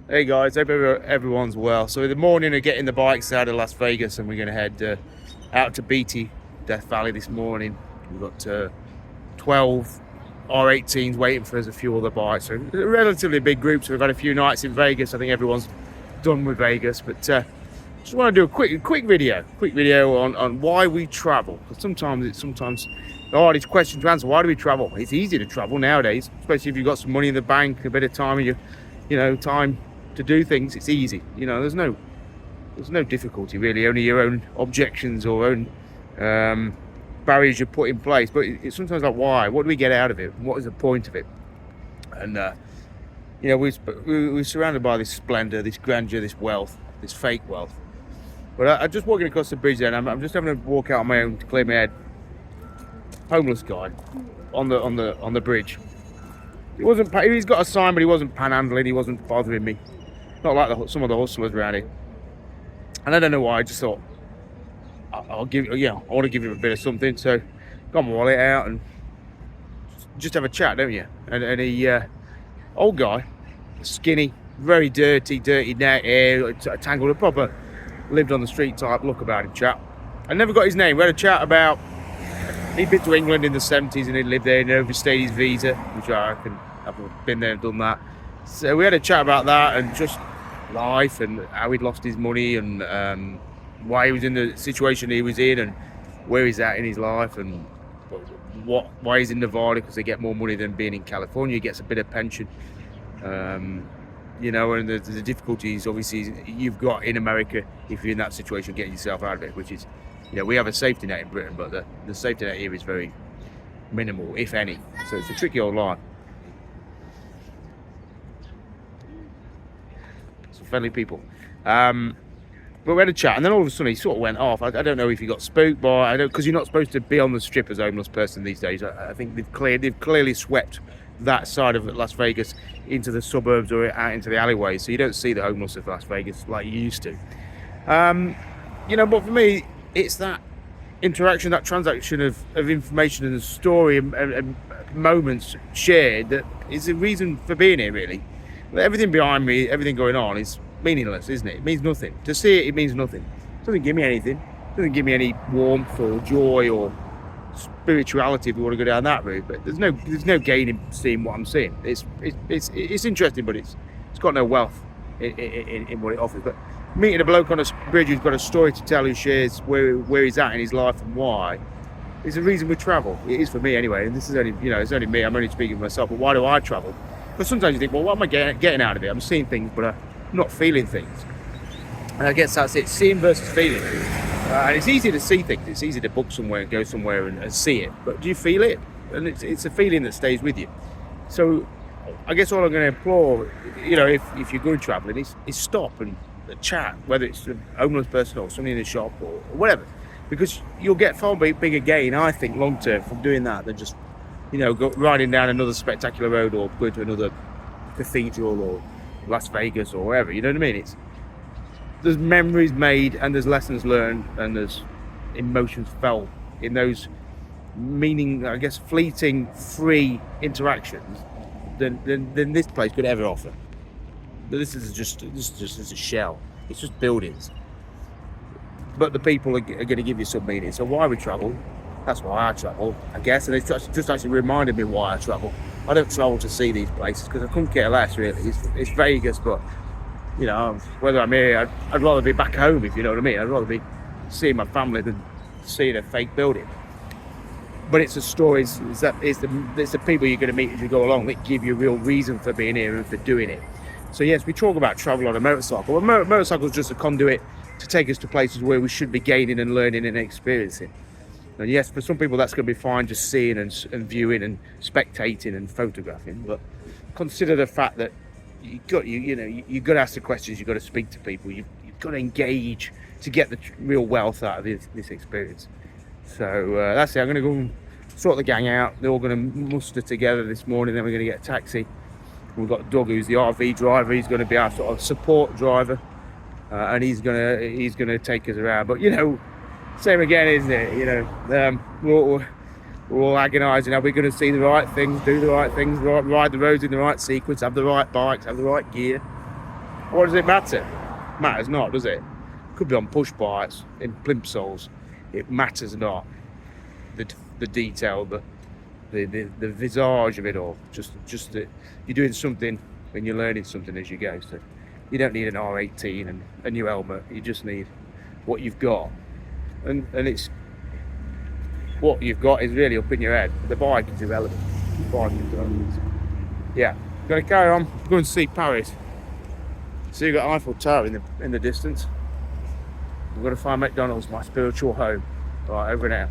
Hey guys, hope everyone's well. So in the morning we're getting the bikes out of Las Vegas and we're going to head out to Beatty, Death Valley this morning. We've got 12 R18s waiting for us, a few other bikes. So a relatively big group, so we've had a few nights in Vegas. I think everyone's done with Vegas, but just want to do a quick video on why we travel. Because sometimes it's the hardest question to answer. Why do we travel? It's easy to travel nowadays, especially if you've got some money in the bank, a bit of time, and time to do things. It's easy. There's no difficulty really. Only your own objections or own barriers you put in place. But it's sometimes like, why? What do we get out of it? What is the point of it? And we're surrounded by this splendor, this grandeur, this wealth, this fake wealth. But I'm just walking across the bridge there, and I'm just having a walk out on my own to clear my head. Homeless guy on the bridge. He's got a sign, but he wasn't panhandling. He wasn't bothering me. Not like some of the hustlers around here. And I don't know why. I just thought I want to give him a bit of something. So got my wallet out and just have a chat, don't you? And he, old guy, skinny, very dirty net hair, tangled up, proper lived on the street type look about him, chap. I never got his name. We had a chat about he'd been to England in the 70s and he'd lived there and overstayed his visa, which I've been there and done that. So we had a chat about that and just life and how he'd lost his money and why he was in the situation he was in and where he's at in his life and why he's in Nevada, because they get more money than being in California. He gets a bit of pension, and the difficulties obviously you've got in America if you're in that situation, getting yourself out of it, which is, we have a safety net in Britain, but the safety net here is very minimal, if any. So it's a tricky old life. Some friendly people. But we had a chat, and then all of a sudden he sort of went off. I don't know if he got spooked by, because you're not supposed to be on the strip as a homeless person these days. I think they've clearly swept that side of Las Vegas into the suburbs or out into the alleyways, so you don't see the homeless of Las Vegas like you used to. But for me, it's that interaction, that transaction of information and story and moments shared that is the reason for being here, really. Everything behind me, everything going on is meaningless, isn't it? It means nothing. To see it means nothing. It doesn't give me anything. It doesn't give me any warmth or joy or spirituality, if you want to go down that route. But there's no gain in seeing what I'm seeing. It's interesting, but it's got no wealth in what it offers. But meeting a bloke on a bridge who's got a story to tell, who shares where he's at in his life and why, is the reason we travel. It is for me anyway. And this is only it's only me. I'm only speaking for myself. But why do I travel? Because sometimes you think, well, what am I getting out of it? I'm seeing things, but I'm not feeling things. And I guess that's it, seeing versus feeling. And it's easy to see things. It's easy to book somewhere and go somewhere and see it. But do you feel it? And it's a feeling that stays with you. So I guess all I'm going to implore, if you're going travelling, is stop and chat, whether it's a homeless person or somebody in a shop or whatever. Because you'll get far bigger gain, I think, long term from doing that than just, riding down another spectacular road or going to another cathedral or Las Vegas or wherever. You know what I mean? There's memories made and there's lessons learned and there's emotions felt in those fleeting, free interactions than this place could ever offer. But this is just a shell. It's just buildings. But the people are going to give you some meaning. So why we travel? That's why I travel, I guess. And it's just actually reminded me why I travel. I don't travel to see these places because I couldn't care less, really. It's Vegas, but whether I'm here, I'd rather be back home, if you know what I mean. I'd rather be seeing my family than seeing a fake building. But it's the stories, it's the people you're going to meet as you go along that give you a real reason for being here and for doing it. So yes, we talk about travel on a motorcycle. Well, motorcycle is just a conduit to take us to places where we should be gaining and learning and experiencing. And yes, for some people that's going to be fine, just seeing and viewing and spectating and photographing. But consider the fact that you've got to ask the questions, you've got to speak to people, you've got to engage to get the real wealth out of this experience. So that's it. I'm going to go and sort the gang out. They're all going to muster together this morning. Then we're going to get a taxi. We've got Doug, who's the RV driver. He's going to be our sort of support driver, and he's going to take us around. But same again, isn't it? We're all agonising. Are we going to see the right things, do the right things, ride the roads in the right sequence, have the right bikes, have the right gear? What does it matter? Matters not, does it? Could be on push bikes, in plimsolls. It matters not. The detail, the visage of it all. Just that you're doing something and you're learning something as you go. So you don't need an R18 and a new helmet. You just need what you've got, and it's what you've got is really up in your head. The bike is irrelevant. Yeah, gonna carry on. Go and see Paris. So you've got Eiffel Tower in the distance. We've got to find McDonald's, my spiritual home. Right, over now.